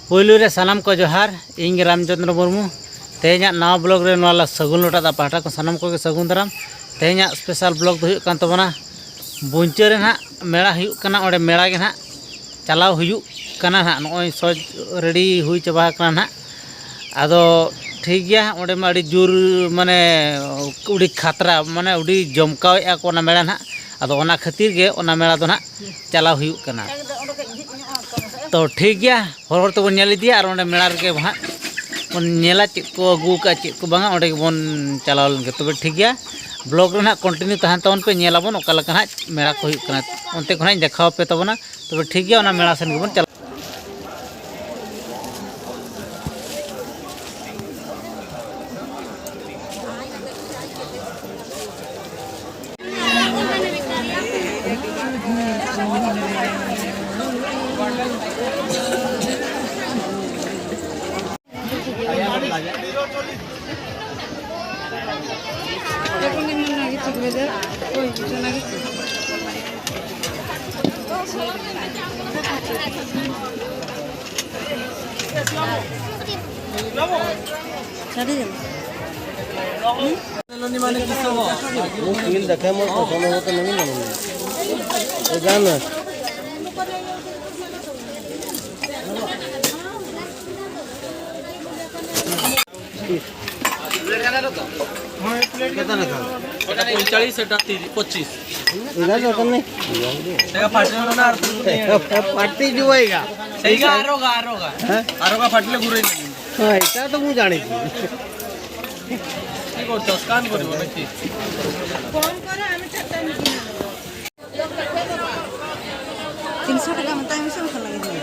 पुलू रे सानाम को जोहार इंग रामचंद्र मुर्मू तेहना नवा ब्लॉग रे नवा सगुन लोटादा पाटा को सानाम को सगुन दाराम तेहना स्पेशल ब्लॉग दो हुयुक कान तबना बुंचा रे ना मेला हुयुक काना ओडे मेला गे ना चलाव हुयुक काना ना नॉय सोज रेडी हुई चबा काना ना आदो ठीक गया ओडे मा अड़ी जोर माने उड़ी खतरा माने उड़ी जमकाव या को ना मेला ना आदो ओना खातिर गे ओना मेला दो ना चलाव हुयुक काना तो ठीक गया हर तो बन नेल दिया और ओंडे मेला रे वहाँ बन नेला चेक को अगू का चेक को बांगा ओंडे बन चलाव लगे तबे ठीक गया ब्लॉग रे ना कंटिन्यू तहन तबन पे नेलाबन ओका लका ना मेला को हुयुक काना ओनते को ना देखाव पे तबना तबे ठीक गया ओना मेला सन गेबन चला पार्टी जुआएगा सही का आरोगा आरोगा आरोगा फाटले गुरे हां इता तो मु जाने की करतो स्कैन करबो नक्की फोन करे আমি টাকা নিকি না 300 টাকা মত আমি সব লাগে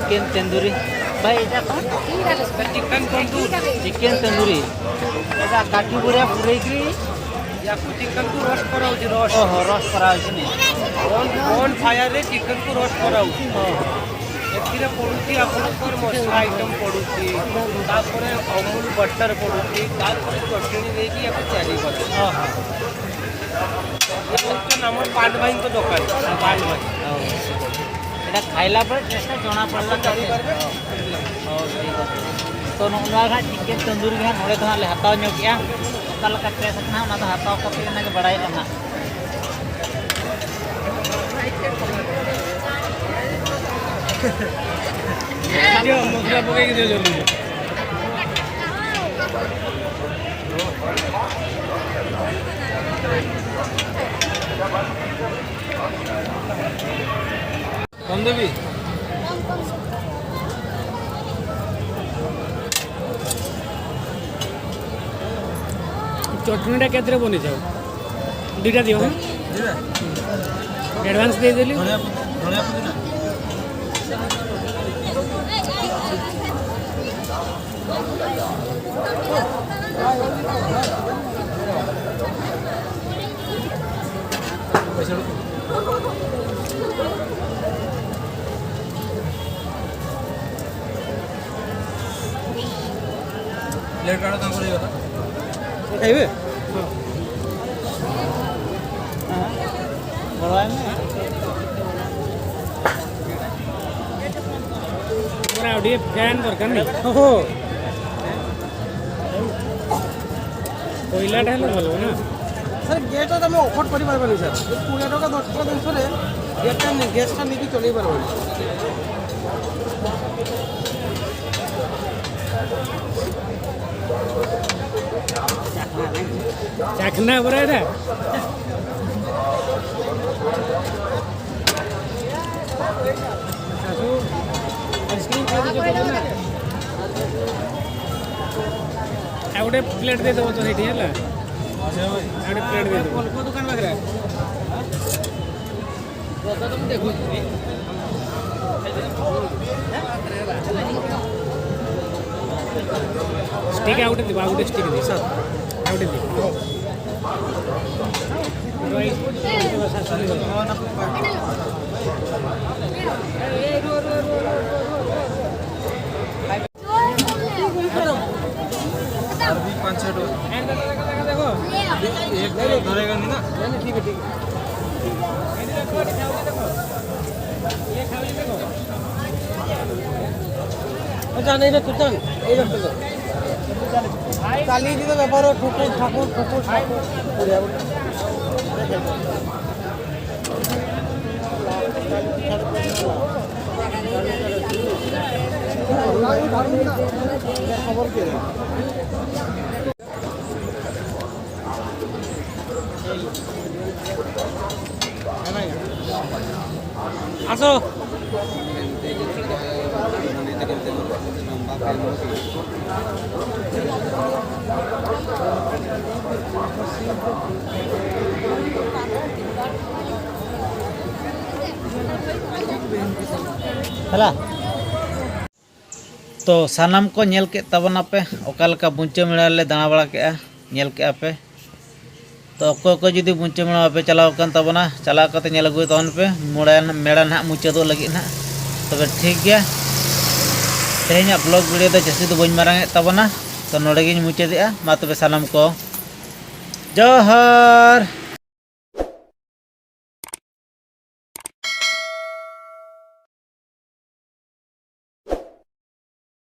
चिकन तंदूरी भाई चिकन तंदूरी ऐसा काठी बुढ़िया पूरे या चिकन को रोस्ट कराऊ रोस्ट ओहो रस करा नहीं ऑन फायर रे चिकन को रोस्ट कराऊ एथिरे पडुची आपनकर मसला आइटम पडुची तापरे अमूल बटर पडुची तापरे चटनी देकी याको चाली बस ओहो ये तो नाम पान भाई को दुकान पान भाई एटा खाइला पर टेस्ट जोना पड़ला करी तो नोना घा चिकन तंदूरी घा नोड़े तो ले हताव ᱧᱚᱜ गया ओका लका टेस्ट ना ओना तो हताव कपे ना के बड़ाई ना जो मसला पके के दे जल्दी कौन देवी चटनीटा केतरे बनी जाओ दुईटा दियो हाँ एडवांस दे देली प्लेट काढा दाखवली होता खाइबे बड़ाई में पूरा ऑडियो फैन दरकार नहीं हो कोयलाटा हेले भलो ना सर गेट तो मैं अफोर्ड कर पारबानी सर 20 टका 10 टका जिनस रे गेटटा गैसटा नहीं चलई पारबानी चाखना बरा एटा आइसक्रीम खाई जो ना आउटे प्लेट दे दो तो हेठी हला आउटे प्लेट दे दो को दुकान वगैरह दादा तुम देखो स्टिक आउटे दे आउटे स्टिक दे सर आउटे दे अभी 5-6 देखो एक धरेगा नहीं ना ठीक है ये खाली देखो अच्छा नहीं रे कुतन এই রকম তো চালিয়ে দিতে ব্যাপার ঠাকুর ঠাকুর ঠাকুর ঠাকুর পুরো খবর কে আসো हला तो सानाम को नेल के तबना पे ओकालका बुंचा मेला ले दाना बड़ा के नेल के पे तो अको को जुदी बुंचा मेला पे चलाव कन तबना चला कते नेल अगुय तवन पे मेड़ा ना मुचा दो लगी ना तबे ठीक गया तेहेኛ ब्लॉग वीडियो दो जैसे तो बन मारांगे तबना तो नोड़े गिन मुचा दिया मा तबे सानाम को जोहार।